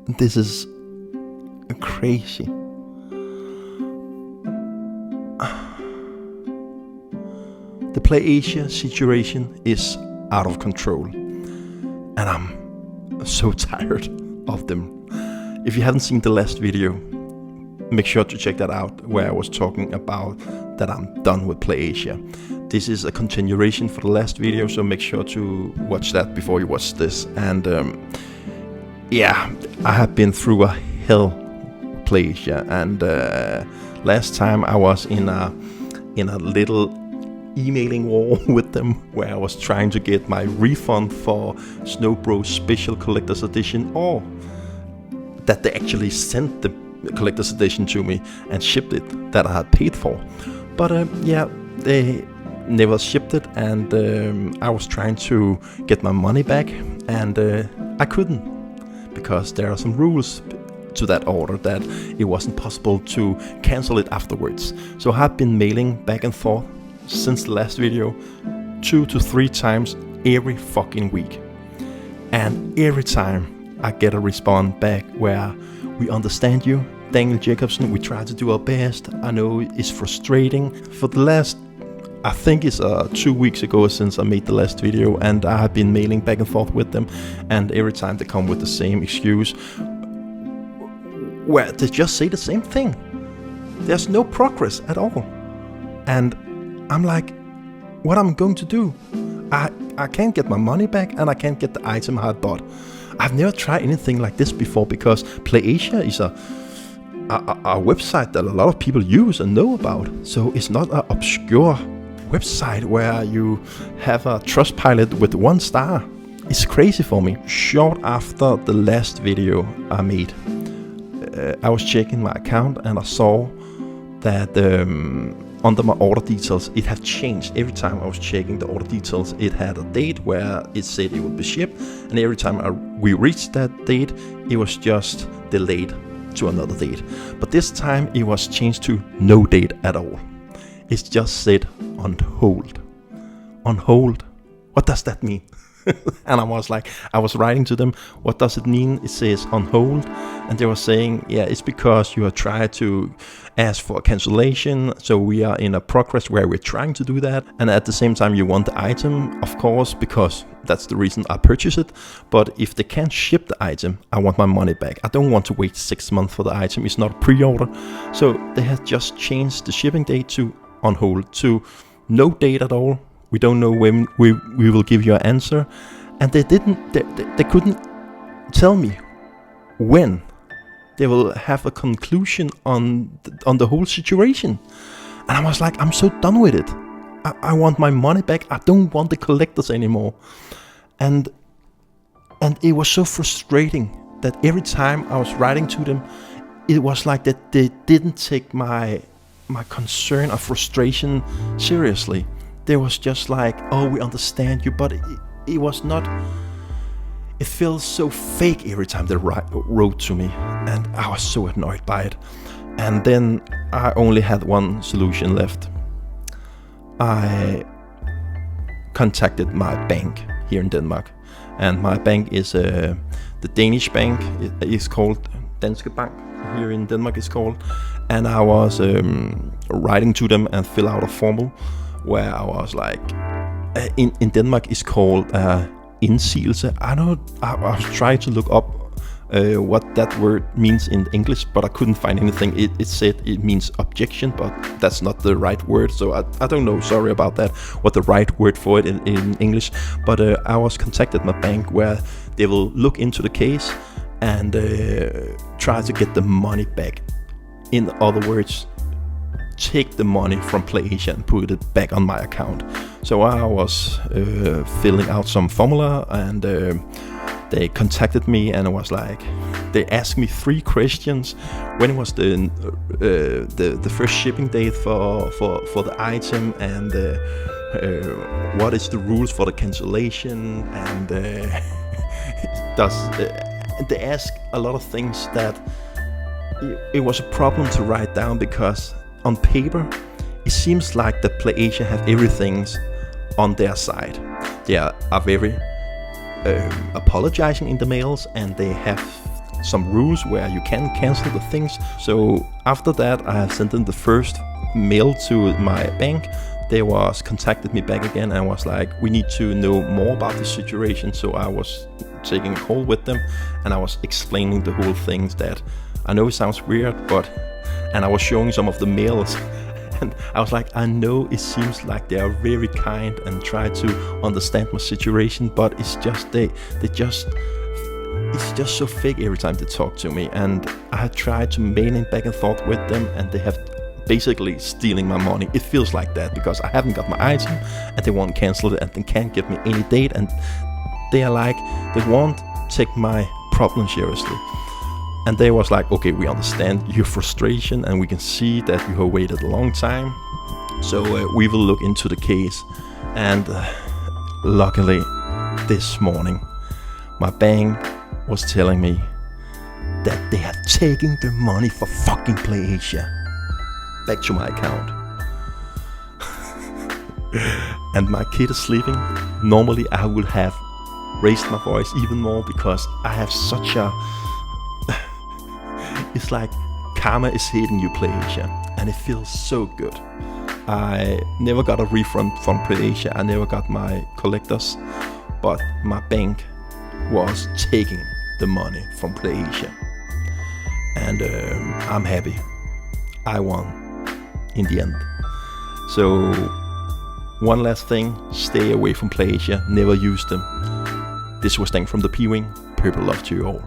This is crazy. The PlayAsia situation is out of control, and I'm so tired of them. If you haven't seen the last video, make sure to check that out, where I was talking about that I'm done with PlayAsia. This is a continuation for the last video, so make sure to watch that before you watch this. And yeah, I have been through a hell PlayAsia, and last time I was in a little emailing war with them, where I was trying to get my refund for Snow Bros Special Collector's Edition, or that they actually sent the Collector's Edition to me and shipped it, that I had paid for. But yeah, they never shipped it, and I was trying to get my money back, and I couldn't, because there are some rules to that order that it wasn't possible to cancel it afterwards. So I have been mailing back and forth since the last video 2 to 3 times every fucking week, and every time I get a response back where we understand you, Daniel Jacobsen, we try to do our best. I know it's frustrating. For the last, I think it's 2 weeks ago since I made the last video, and I have been mailing back and forth with them, and every time they come with the same excuse, where they just say the same thing. There's no progress at all. And I'm like, what am I going to do? I can't get my money back, and I can't get the item I had bought. I've never tried anything like this before, because PlayAsia is a website that a lot of people use and know about. So it's not an obscure website where you have a Trustpilot with 1 star. It's crazy for me. Short after the last video I made, I was checking my account, and I saw that under my order details, it had changed. Every time I was checking the order details, it had a date where it said it would be shipped, and every time we reached that date, it was just delayed to another date. But this time it was changed to no date at all. It's just said on hold. On hold? What does that mean? And I was writing to them, what does it mean? It says on hold, and they were saying, yeah, it's because you have tried to ask for a cancellation, so we are in a progress where we're trying to do that, and at the same time you want the item, of course, because that's the reason I purchased it. But if they can't ship the item, I want my money back. I don't want to wait 6 months for the item. It's not a pre-order. So they had just changed the shipping date to on hold, to no date at all. We don't know when we will give you an answer. And they couldn't tell me when they will have a conclusion on the whole situation. And I was like, I'm so done with it. I want my money back. I don't want the collectors anymore. And it was so frustrating that every time I was writing to them, it was like that they didn't take my concern or frustration seriously. They was just like, oh, we understand you, but it was not. It feels so fake every time they wrote to me, and I was so annoyed by it. And then I only had one solution left. I contacted my bank here in Denmark, and my bank is the Danish bank. It is called Danske Bank here in Denmark. It's called, and I was writing to them and fill out a form where I was like, in Denmark it's called indsigelse. I was trying to look up what that word means in English, but I couldn't find anything. It said it means objection, but that's not the right word, so I don't know, sorry about that, what the right word for it in English. But I was contacted my bank, where they will look into the case and try to get the money back. In other words, take the money from PlayAsia and put it back on my account. So I was filling out some formula, and they contacted me, and it was like, they asked me 3 questions. When was the first shipping date for the item, and what is the rules for the cancellation, and they ask a lot of things that it was a problem to write down, because on paper it seems like the PlayAsia have everything on their side. They are very apologizing in the mails, and they have some rules where you can cancel the things. So after that, I have sent in the first mail to my bank. They was contacted me back again and was like, we need to know more about the situation. So I was taking a call with them, and I was explaining the whole things that I know it sounds weird, and I was showing some of the mails. And I was like, I know it seems like they are very kind and try to understand my situation, but it's just it's just so fake every time they talk to me. And I had tried to mailing back and forth with them, and they have basically stealing my money. It feels like that because I haven't got my item, and they won't cancel it, and they can't give me any date, and they are like, they won't take my problem seriously. And they was like, okay, we understand your frustration, and we can see that you have waited a long time, so we will look into the case. And luckily, this morning, my bank was telling me that they have taken the money for fucking PlayAsia back to my account. And my kid is sleeping. Normally, I would have raised my voice even more because I have such a... It's like karma is hitting you, PlayAsia, and it feels so good. I never got a refund from PlayAsia. I never got my collectors, but my bank was taking the money from PlayAsia, and I'm happy. I won in the end. So one last thing: stay away from PlayAsia. Never use them. This was Dang from the P-Wing. Purple love to you all.